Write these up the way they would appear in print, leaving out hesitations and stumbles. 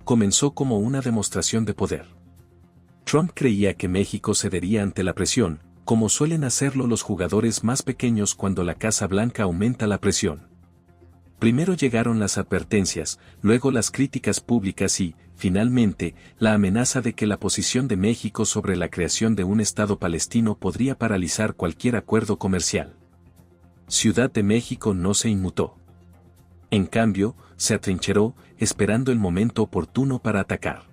comenzó como una demostración de poder. Trump creía que México cedería ante la presión, como suelen hacerlo los jugadores más pequeños cuando la Casa Blanca aumenta la presión. Primero llegaron las advertencias, luego las críticas públicas y, finalmente, la amenaza de que la posición de México sobre la creación de un Estado palestino podría paralizar cualquier acuerdo comercial. Ciudad de México no se inmutó. En cambio, se atrincheró, esperando el momento oportuno para atacar.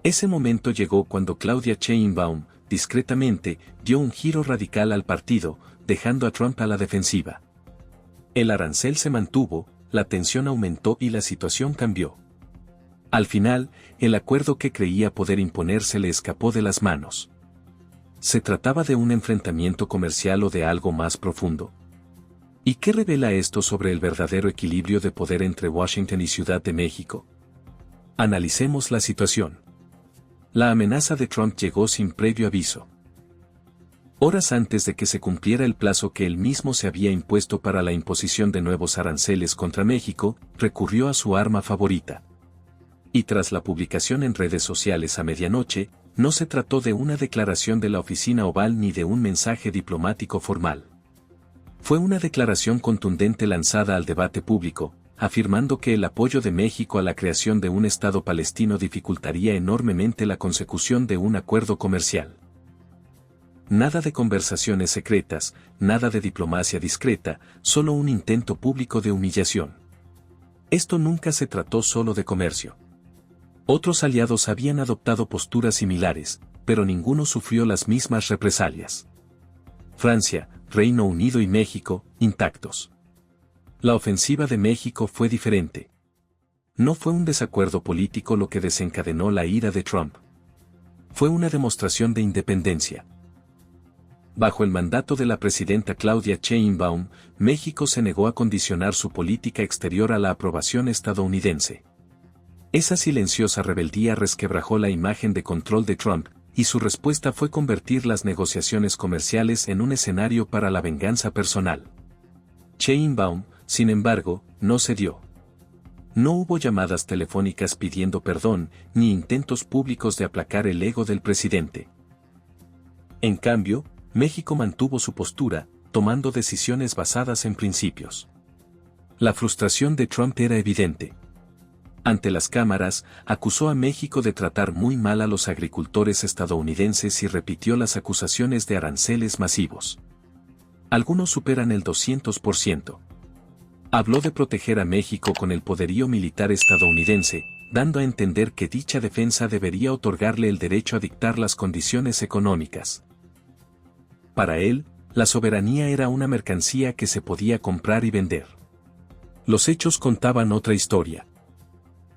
Ese momento llegó cuando Claudia Sheinbaum, discretamente, dio un giro radical al partido, dejando a Trump a la defensiva. El arancel se mantuvo, la tensión aumentó y la situación cambió. Al final, el acuerdo que creía poder imponerse le escapó de las manos. ¿Se trataba de un enfrentamiento comercial o de algo más profundo? ¿Y qué revela esto sobre el verdadero equilibrio de poder entre Washington y Ciudad de México? Analicemos la situación. La amenaza de Trump llegó sin previo aviso. Horas antes de que se cumpliera el plazo que él mismo se había impuesto para la imposición de nuevos aranceles contra México, recurrió a su arma favorita. Y tras la publicación en redes sociales a medianoche, no se trató de una declaración de la Oficina Oval ni de un mensaje diplomático formal. Fue una declaración contundente lanzada al debate público, afirmando que el apoyo de México a la creación de un Estado palestino dificultaría enormemente la consecución de un acuerdo comercial. Nada de conversaciones secretas, nada de diplomacia discreta, solo un intento público de humillación. Esto nunca se trató solo de comercio. Otros aliados habían adoptado posturas similares, pero ninguno sufrió las mismas represalias. Francia, Reino Unido y México, intactos. La ofensiva de México fue diferente. No fue un desacuerdo político lo que desencadenó la ira de Trump. Fue una demostración de independencia. Bajo el mandato de la presidenta Claudia Sheinbaum, México se negó a condicionar su política exterior a la aprobación estadounidense. Esa silenciosa rebeldía resquebrajó la imagen de control de Trump, y su respuesta fue convertir las negociaciones comerciales en un escenario para la venganza personal. Sheinbaum, sin embargo, no cedió. No hubo llamadas telefónicas pidiendo perdón, ni intentos públicos de aplacar el ego del presidente. En cambio, México mantuvo su postura, tomando decisiones basadas en principios. La frustración de Trump era evidente. Ante las cámaras, acusó a México de tratar muy mal a los agricultores estadounidenses y repitió las acusaciones de aranceles masivos. Algunos superan el 200%. Habló de proteger a México con el poderío militar estadounidense, dando a entender que dicha defensa debería otorgarle el derecho a dictar las condiciones económicas. Para él, la soberanía era una mercancía que se podía comprar y vender. Los hechos contaban otra historia.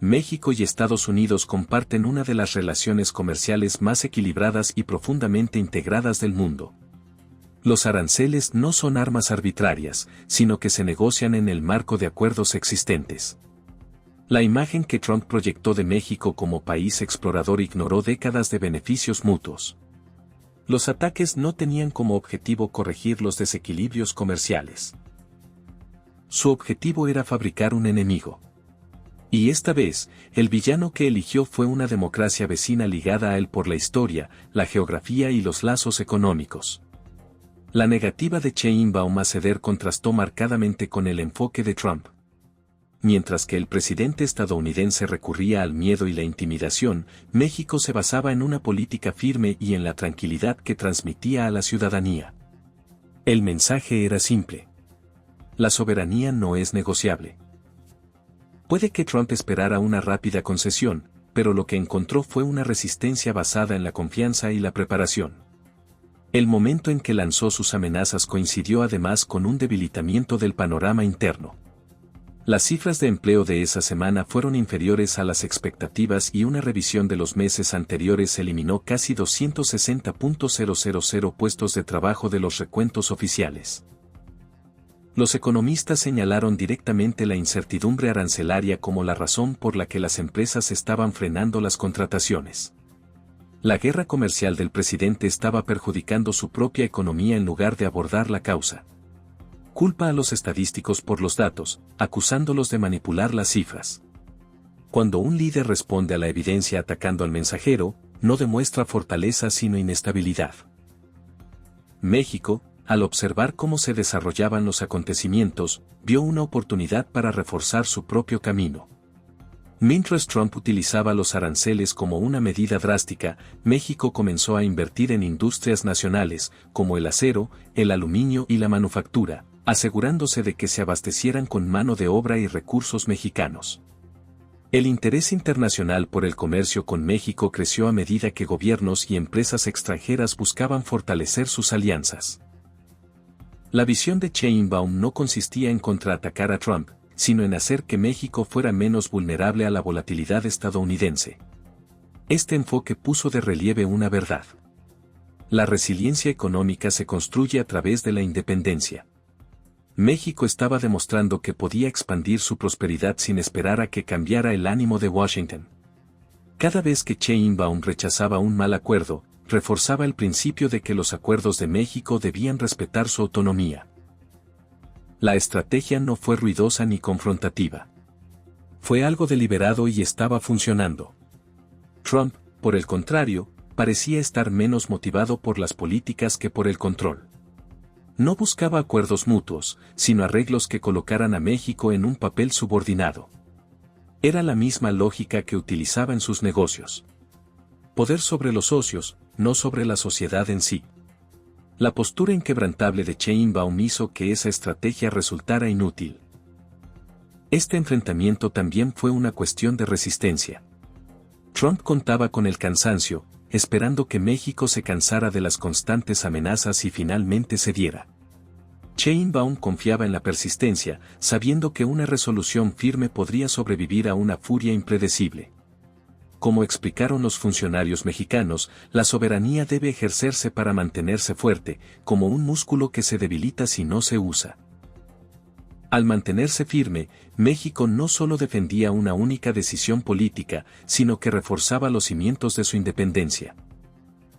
México y Estados Unidos comparten una de las relaciones comerciales más equilibradas y profundamente integradas del mundo. Los aranceles no son armas arbitrarias, sino que se negocian en el marco de acuerdos existentes. La imagen que Trump proyectó de México como país explorador ignoró décadas de beneficios mutuos. Los ataques no tenían como objetivo corregir los desequilibrios comerciales. Su objetivo era fabricar un enemigo. Y esta vez, el villano que eligió fue una democracia vecina ligada a él por la historia, la geografía y los lazos económicos. La negativa de Sheinbaum a ceder contrastó marcadamente con el enfoque de Trump. Mientras que el presidente estadounidense recurría al miedo y la intimidación, México se basaba en una política firme y en la tranquilidad que transmitía a la ciudadanía. El mensaje era simple. La soberanía no es negociable. Puede que Trump esperara una rápida concesión, pero lo que encontró fue una resistencia basada en la confianza y la preparación. El momento en que lanzó sus amenazas coincidió además con un debilitamiento del panorama interno. Las cifras de empleo de esa semana fueron inferiores a las expectativas y una revisión de los meses anteriores eliminó casi 260.000 puestos de trabajo de los recuentos oficiales. Los economistas señalaron directamente la incertidumbre arancelaria como la razón por la que las empresas estaban frenando las contrataciones. La guerra comercial del presidente estaba perjudicando su propia economía en lugar de abordar la causa. Culpa a los estadísticos por los datos, acusándolos de manipular las cifras. Cuando un líder responde a la evidencia atacando al mensajero, no demuestra fortaleza sino inestabilidad. México, al observar cómo se desarrollaban los acontecimientos, vio una oportunidad para reforzar su propio camino. Mientras Trump utilizaba los aranceles como una medida drástica, México comenzó a invertir en industrias nacionales, como el acero, el aluminio y la manufactura, asegurándose de que se abastecieran con mano de obra y recursos mexicanos. El interés internacional por el comercio con México creció a medida que gobiernos y empresas extranjeras buscaban fortalecer sus alianzas. La visión de Sheinbaum no consistía en contraatacar a Trump, sino en hacer que México fuera menos vulnerable a la volatilidad estadounidense. Este enfoque puso de relieve una verdad. La resiliencia económica se construye a través de la independencia. México estaba demostrando que podía expandir su prosperidad sin esperar a que cambiara el ánimo de Washington. Cada vez que Sheinbaum rechazaba un mal acuerdo, reforzaba el principio de que los acuerdos de México debían respetar su autonomía. La estrategia no fue ruidosa ni confrontativa. Fue algo deliberado y estaba funcionando. Trump, por el contrario, parecía estar menos motivado por las políticas que por el control. No buscaba acuerdos mutuos, sino arreglos que colocaran a México en un papel subordinado. Era la misma lógica que utilizaba en sus negocios. Poder sobre los socios, no sobre la sociedad en sí. La postura inquebrantable de Sheinbaum hizo que esa estrategia resultara inútil. Este enfrentamiento también fue una cuestión de resistencia. Trump contaba con el cansancio, esperando que México se cansara de las constantes amenazas y finalmente cediera. Sheinbaum confiaba en la persistencia, sabiendo que una resolución firme podría sobrevivir a una furia impredecible. Como explicaron los funcionarios mexicanos, la soberanía debe ejercerse para mantenerse fuerte, como un músculo que se debilita si no se usa. Al mantenerse firme, México no solo defendía una única decisión política, sino que reforzaba los cimientos de su independencia.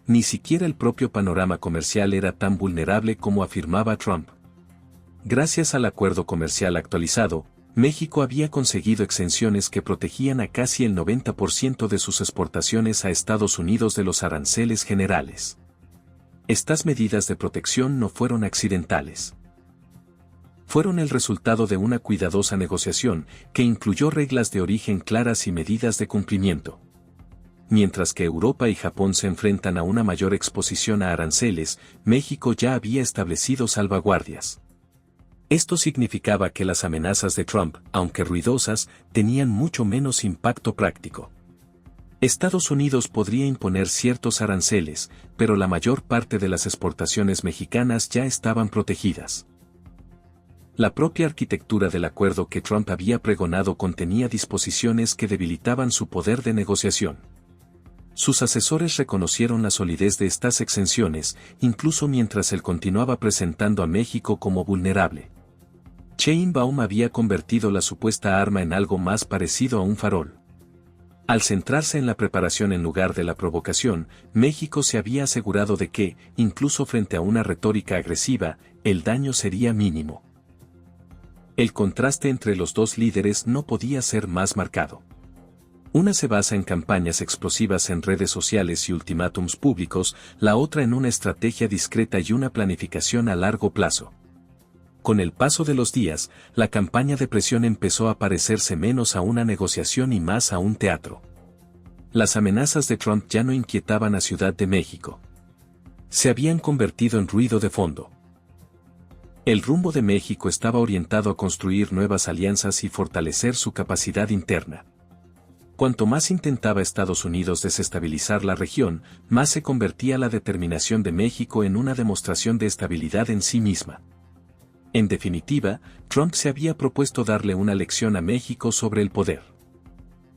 Ni siquiera el propio panorama comercial era tan vulnerable como afirmaba Trump. Gracias al acuerdo comercial actualizado, México había conseguido exenciones que protegían a casi el 90% de sus exportaciones a Estados Unidos de los aranceles generales. Estas medidas de protección no fueron accidentales. Fueron el resultado de una cuidadosa negociación que incluyó reglas de origen claras y medidas de cumplimiento. Mientras que Europa y Japón se enfrentan a una mayor exposición a aranceles, México ya había establecido salvaguardias. Esto significaba que las amenazas de Trump, aunque ruidosas, tenían mucho menos impacto práctico. Estados Unidos podría imponer ciertos aranceles, pero la mayor parte de las exportaciones mexicanas ya estaban protegidas. La propia arquitectura del acuerdo que Trump había pregonado contenía disposiciones que debilitaban su poder de negociación. Sus asesores reconocieron la solidez de estas exenciones, incluso mientras él continuaba presentando a México como vulnerable. Sheinbaum había convertido la supuesta arma en algo más parecido a un farol. Al centrarse en la preparación en lugar de la provocación, México se había asegurado de que, incluso frente a una retórica agresiva, el daño sería mínimo. El contraste entre los dos líderes no podía ser más marcado. Una se basa en campañas explosivas en redes sociales y ultimátums públicos, la otra en una estrategia discreta y una planificación a largo plazo. Con el paso de los días, la campaña de presión empezó a parecerse menos a una negociación y más a un teatro. Las amenazas de Trump ya no inquietaban a Ciudad de México. Se habían convertido en ruido de fondo. El rumbo de México estaba orientado a construir nuevas alianzas y fortalecer su capacidad interna. Cuanto más intentaba Estados Unidos desestabilizar la región, más se convertía la determinación de México en una demostración de estabilidad en sí misma. En definitiva, Trump se había propuesto darle una lección a México sobre el poder.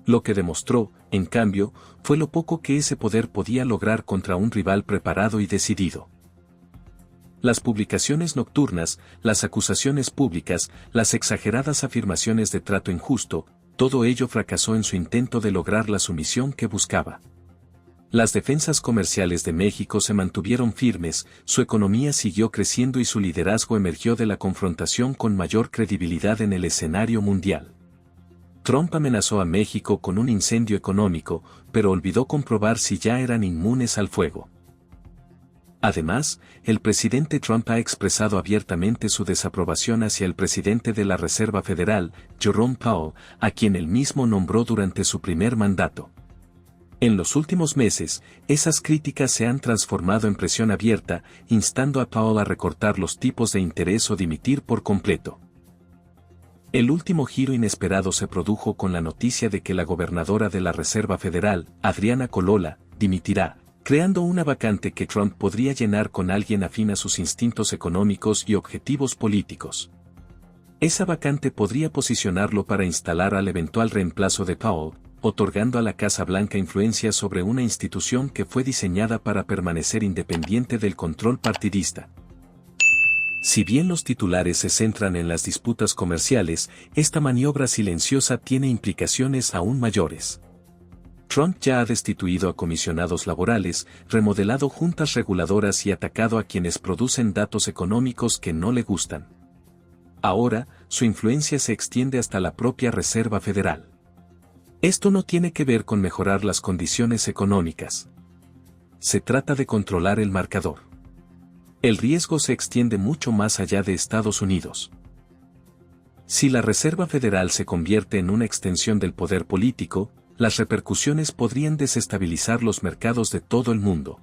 Lo que demostró, en cambio, fue lo poco que ese poder podía lograr contra un rival preparado y decidido. Las publicaciones nocturnas, las acusaciones públicas, las exageradas afirmaciones de trato injusto, todo ello fracasó en su intento de lograr la sumisión que buscaba. Las defensas comerciales de México se mantuvieron firmes, su economía siguió creciendo y su liderazgo emergió de la confrontación con mayor credibilidad en el escenario mundial. Trump amenazó a México con un incendio económico, pero olvidó comprobar si ya eran inmunes al fuego. Además, el presidente Trump ha expresado abiertamente su desaprobación hacia el presidente de la Reserva Federal, Jerome Powell, a quien él mismo nombró durante su primer mandato. En los últimos meses, esas críticas se han transformado en presión abierta, instando a Powell a recortar los tipos de interés o dimitir por completo. El último giro inesperado se produjo con la noticia de que la gobernadora de la Reserva Federal, Adriana Colonna, dimitirá, creando una vacante que Trump podría llenar con alguien afín a sus instintos económicos y objetivos políticos. Esa vacante podría posicionarlo para instalar al eventual reemplazo de Powell, otorgando a la Casa Blanca influencia sobre una institución que fue diseñada para permanecer independiente del control partidista. Si bien los titulares se centran en las disputas comerciales, esta maniobra silenciosa tiene implicaciones aún mayores. Trump ya ha destituido a comisionados laborales, remodelado juntas reguladoras y atacado a quienes producen datos económicos que no le gustan. Ahora, su influencia se extiende hasta la propia Reserva Federal. Esto no tiene que ver con mejorar las condiciones económicas. Se trata de controlar el marcador. El riesgo se extiende mucho más allá de Estados Unidos. Si la Reserva Federal se convierte en una extensión del poder político, las repercusiones podrían desestabilizar los mercados de todo el mundo.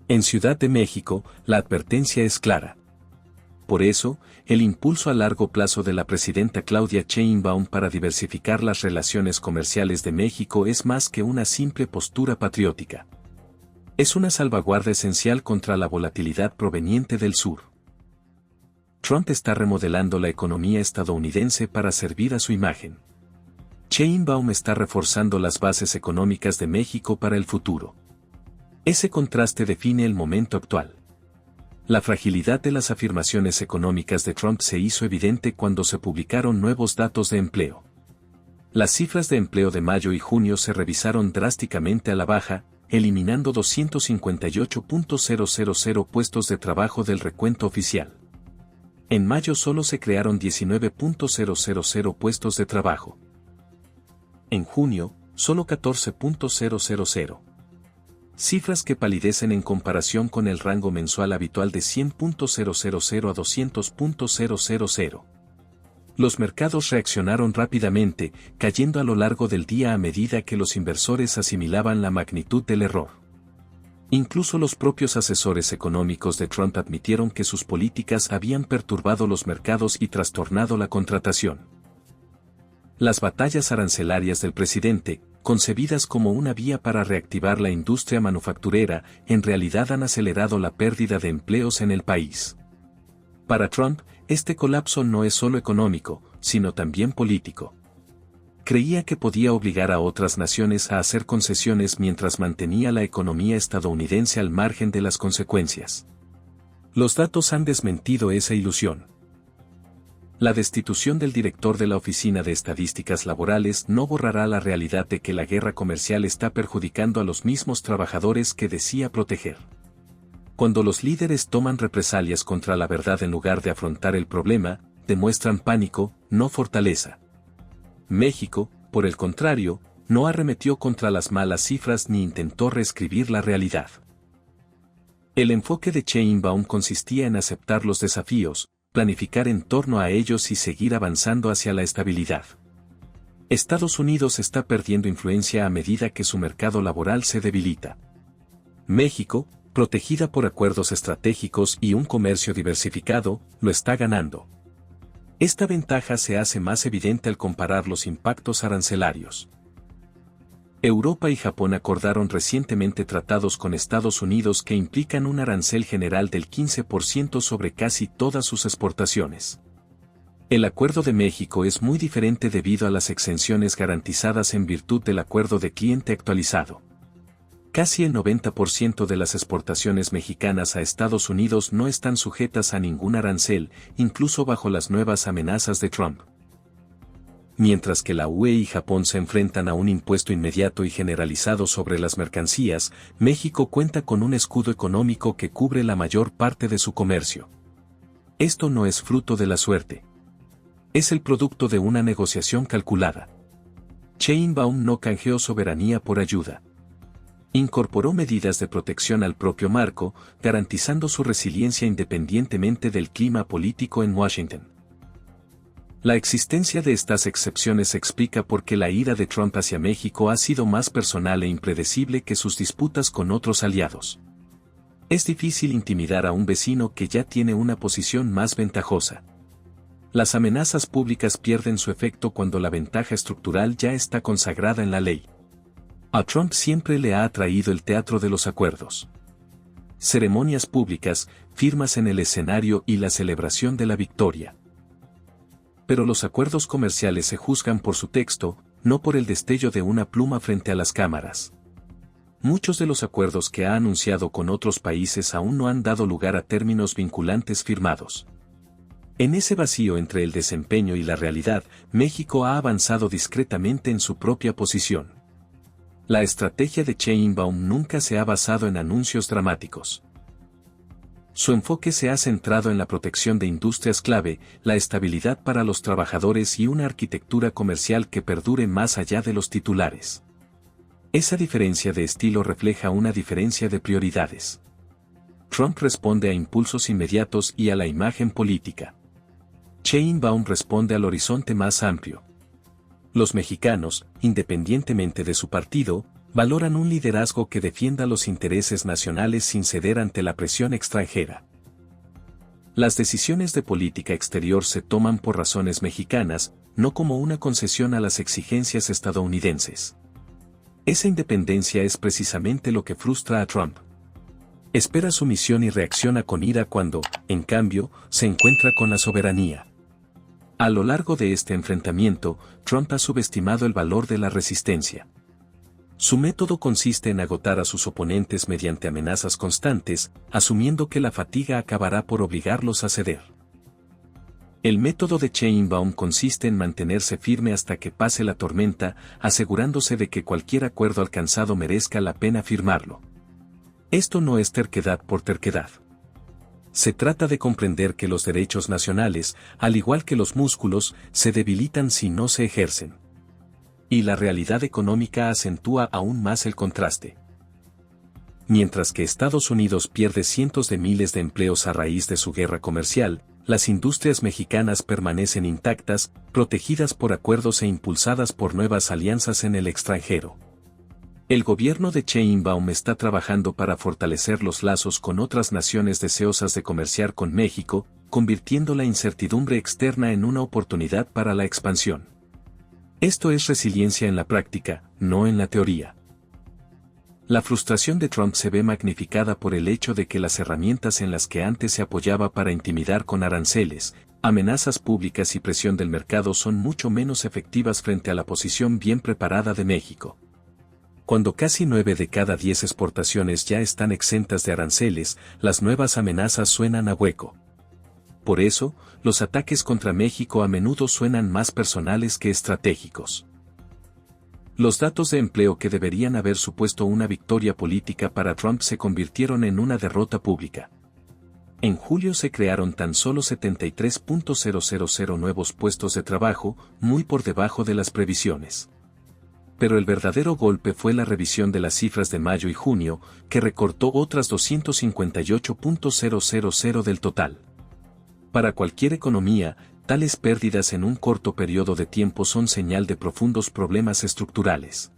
En Ciudad de México, la advertencia es clara. Por eso, el impulso a largo plazo de la presidenta Claudia Sheinbaum para diversificar las relaciones comerciales de México es más que una simple postura patriótica. Es una salvaguarda esencial contra la volatilidad proveniente del sur. Trump está remodelando la economía estadounidense para servir a su imagen. Sheinbaum está reforzando las bases económicas de México para el futuro. Ese contraste define el momento actual. La fragilidad de las afirmaciones económicas de Trump se hizo evidente cuando se publicaron nuevos datos de empleo. Las cifras de empleo de mayo y junio se revisaron drásticamente a la baja, eliminando 258.000 puestos de trabajo del recuento oficial. En mayo solo se crearon 19.000 puestos de trabajo. En junio, solo 14.000. Cifras que palidecen en comparación con el rango mensual habitual de 100.000 a 200.000. Los mercados reaccionaron rápidamente, cayendo a lo largo del día a medida que los inversores asimilaban la magnitud del error. Incluso los propios asesores económicos de Trump admitieron que sus políticas habían perturbado los mercados y trastornado la contratación. Las batallas arancelarias del presidente, concebidas como una vía para reactivar la industria manufacturera, en realidad han acelerado la pérdida de empleos en el país. Para Trump, este colapso no es solo económico, sino también político. Creía que podía obligar a otras naciones a hacer concesiones mientras mantenía la economía estadounidense al margen de las consecuencias. Los datos han desmentido esa ilusión. La destitución del director de la Oficina de Estadísticas Laborales no borrará la realidad de que la guerra comercial está perjudicando a los mismos trabajadores que decía proteger. Cuando los líderes toman represalias contra la verdad en lugar de afrontar el problema, demuestran pánico, no fortaleza. México, por el contrario, no arremetió contra las malas cifras ni intentó reescribir la realidad. El enfoque de Sheinbaum consistía en aceptar los desafíos, planificar en torno a ellos y seguir avanzando hacia la estabilidad. Estados Unidos está perdiendo influencia a medida que su mercado laboral se debilita. México, protegida por acuerdos estratégicos y un comercio diversificado, lo está ganando. Esta ventaja se hace más evidente al comparar los impactos arancelarios. Europa y Japón acordaron recientemente tratados con Estados Unidos que implican un arancel general del 15% sobre casi todas sus exportaciones. El acuerdo de México es muy diferente debido a las exenciones garantizadas en virtud del acuerdo de cliente actualizado. Casi el 90% de las exportaciones mexicanas a Estados Unidos no están sujetas a ningún arancel, incluso bajo las nuevas amenazas de Trump. Mientras que la UE y Japón se enfrentan a un impuesto inmediato y generalizado sobre las mercancías, México cuenta con un escudo económico que cubre la mayor parte de su comercio. Esto no es fruto de la suerte. Es el producto de una negociación calculada. Sheinbaum no canjeó soberanía por ayuda. Incorporó medidas de protección al propio marco, garantizando su resiliencia independientemente del clima político en Washington. La existencia de estas excepciones explica por qué la ira de Trump hacia México ha sido más personal e impredecible que sus disputas con otros aliados. Es difícil intimidar a un vecino que ya tiene una posición más ventajosa. Las amenazas públicas pierden su efecto cuando la ventaja estructural ya está consagrada en la ley. A Trump siempre le ha atraído el teatro de los acuerdos. Ceremonias públicas, firmas en el escenario y la celebración de la victoria. Pero los acuerdos comerciales se juzgan por su texto, no por el destello de una pluma frente a las cámaras. Muchos de los acuerdos que ha anunciado con otros países aún no han dado lugar a términos vinculantes firmados. En ese vacío entre el desempeño y la realidad, México ha avanzado discretamente en su propia posición. La estrategia de Sheinbaum nunca se ha basado en anuncios dramáticos. Su enfoque se ha centrado en la protección de industrias clave, la estabilidad para los trabajadores y una arquitectura comercial que perdure más allá de los titulares. Esa diferencia de estilo refleja una diferencia de prioridades. Trump responde a impulsos inmediatos y a la imagen política. Sheinbaum responde al horizonte más amplio. Los mexicanos, independientemente de su partido, valoran un liderazgo que defienda los intereses nacionales sin ceder ante la presión extranjera. Las decisiones de política exterior se toman por razones mexicanas, no como una concesión a las exigencias estadounidenses. Esa independencia es precisamente lo que frustra a Trump. Espera sumisión y reacciona con ira cuando, en cambio, se encuentra con la soberanía. A lo largo de este enfrentamiento, Trump ha subestimado el valor de la resistencia. Su método consiste en agotar a sus oponentes mediante amenazas constantes, asumiendo que la fatiga acabará por obligarlos a ceder. El método de Sheinbaum consiste en mantenerse firme hasta que pase la tormenta, asegurándose de que cualquier acuerdo alcanzado merezca la pena firmarlo. Esto no es terquedad por terquedad. Se trata de comprender que los derechos nacionales, al igual que los músculos, se debilitan si no se ejercen. Y la realidad económica acentúa aún más el contraste. Mientras que Estados Unidos pierde cientos de miles de empleos a raíz de su guerra comercial, las industrias mexicanas permanecen intactas, protegidas por acuerdos e impulsadas por nuevas alianzas en el extranjero. El gobierno de Sheinbaum está trabajando para fortalecer los lazos con otras naciones deseosas de comerciar con México, convirtiendo la incertidumbre externa en una oportunidad para la expansión. Esto es resiliencia en la práctica, no en la teoría. La frustración de Trump se ve magnificada por el hecho de que las herramientas en las que antes se apoyaba para intimidar con aranceles, amenazas públicas y presión del mercado son mucho menos efectivas frente a la posición bien preparada de México. Cuando casi 9 de cada 10 exportaciones ya están exentas de aranceles, las nuevas amenazas suenan a hueco. Por eso, los ataques contra México a menudo suenan más personales que estratégicos. Los datos de empleo que deberían haber supuesto una victoria política para Trump se convirtieron en una derrota pública. En julio se crearon tan solo 73.000 nuevos puestos de trabajo, muy por debajo de las previsiones. Pero el verdadero golpe fue la revisión de las cifras de mayo y junio, que recortó otras 258.000 del total. Para cualquier economía, tales pérdidas en un corto periodo de tiempo son señal de profundos problemas estructurales.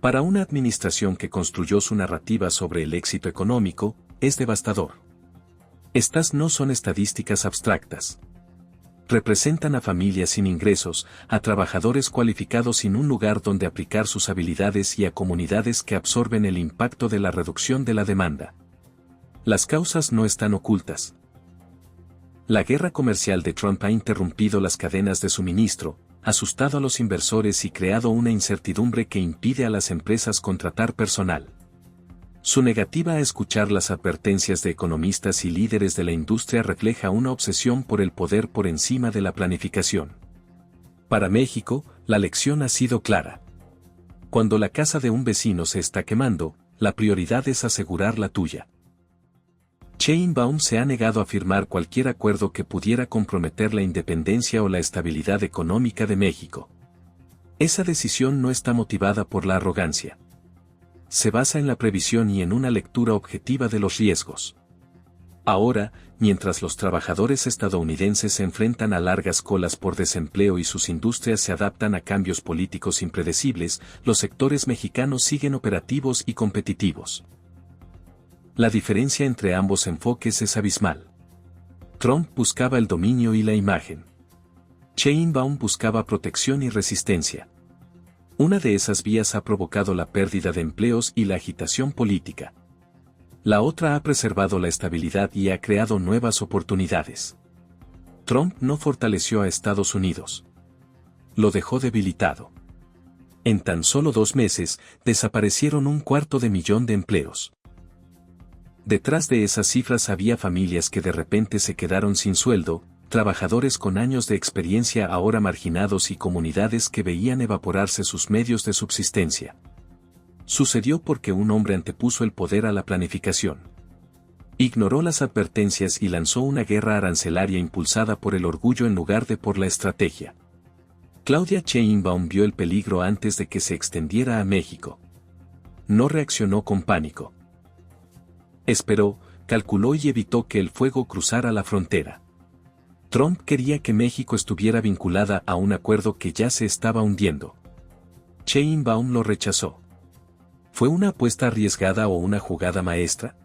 Para una administración que construyó su narrativa sobre el éxito económico, es devastador. Estas no son estadísticas abstractas. Representan a familias sin ingresos, a trabajadores cualificados sin un lugar donde aplicar sus habilidades y a comunidades que absorben el impacto de la reducción de la demanda. Las causas no están ocultas. La guerra comercial de Trump ha interrumpido las cadenas de suministro, asustado a los inversores y creado una incertidumbre que impide a las empresas contratar personal. Su negativa a escuchar las advertencias de economistas y líderes de la industria refleja una obsesión por el poder por encima de la planificación. Para México, la lección ha sido clara. Cuando la casa de un vecino se está quemando, la prioridad es asegurar la tuya. Sheinbaum se ha negado a firmar cualquier acuerdo que pudiera comprometer la independencia o la estabilidad económica de México. Esa decisión no está motivada por la arrogancia. Se basa en la previsión y en una lectura objetiva de los riesgos. Ahora, mientras los trabajadores estadounidenses se enfrentan a largas colas por desempleo y sus industrias se adaptan a cambios políticos impredecibles, los sectores mexicanos siguen operativos y competitivos. La diferencia entre ambos enfoques es abismal. Trump buscaba el dominio y la imagen. Sheinbaum buscaba protección y resistencia. Una de esas vías ha provocado la pérdida de empleos y la agitación política. La otra ha preservado la estabilidad y ha creado nuevas oportunidades. Trump no fortaleció a Estados Unidos. Lo dejó debilitado. En tan solo 2 meses, desaparecieron 250,000 de empleos. Detrás de esas cifras había familias que de repente se quedaron sin sueldo, trabajadores con años de experiencia ahora marginados y comunidades que veían evaporarse sus medios de subsistencia. Sucedió porque un hombre antepuso el poder a la planificación. Ignoró las advertencias y lanzó una guerra arancelaria impulsada por el orgullo en lugar de por la estrategia. Claudia Sheinbaum vio el peligro antes de que se extendiera a México. No reaccionó con pánico. Esperó, calculó y evitó que el fuego cruzara la frontera. Trump quería que México estuviera vinculada a un acuerdo que ya se estaba hundiendo. Sheinbaum lo rechazó. ¿Fue una apuesta arriesgada o una jugada maestra?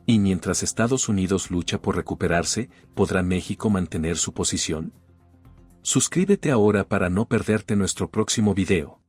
Y mientras Estados Unidos lucha por recuperarse, ¿podrá México mantener su posición? Suscríbete ahora para no perderte nuestro próximo video.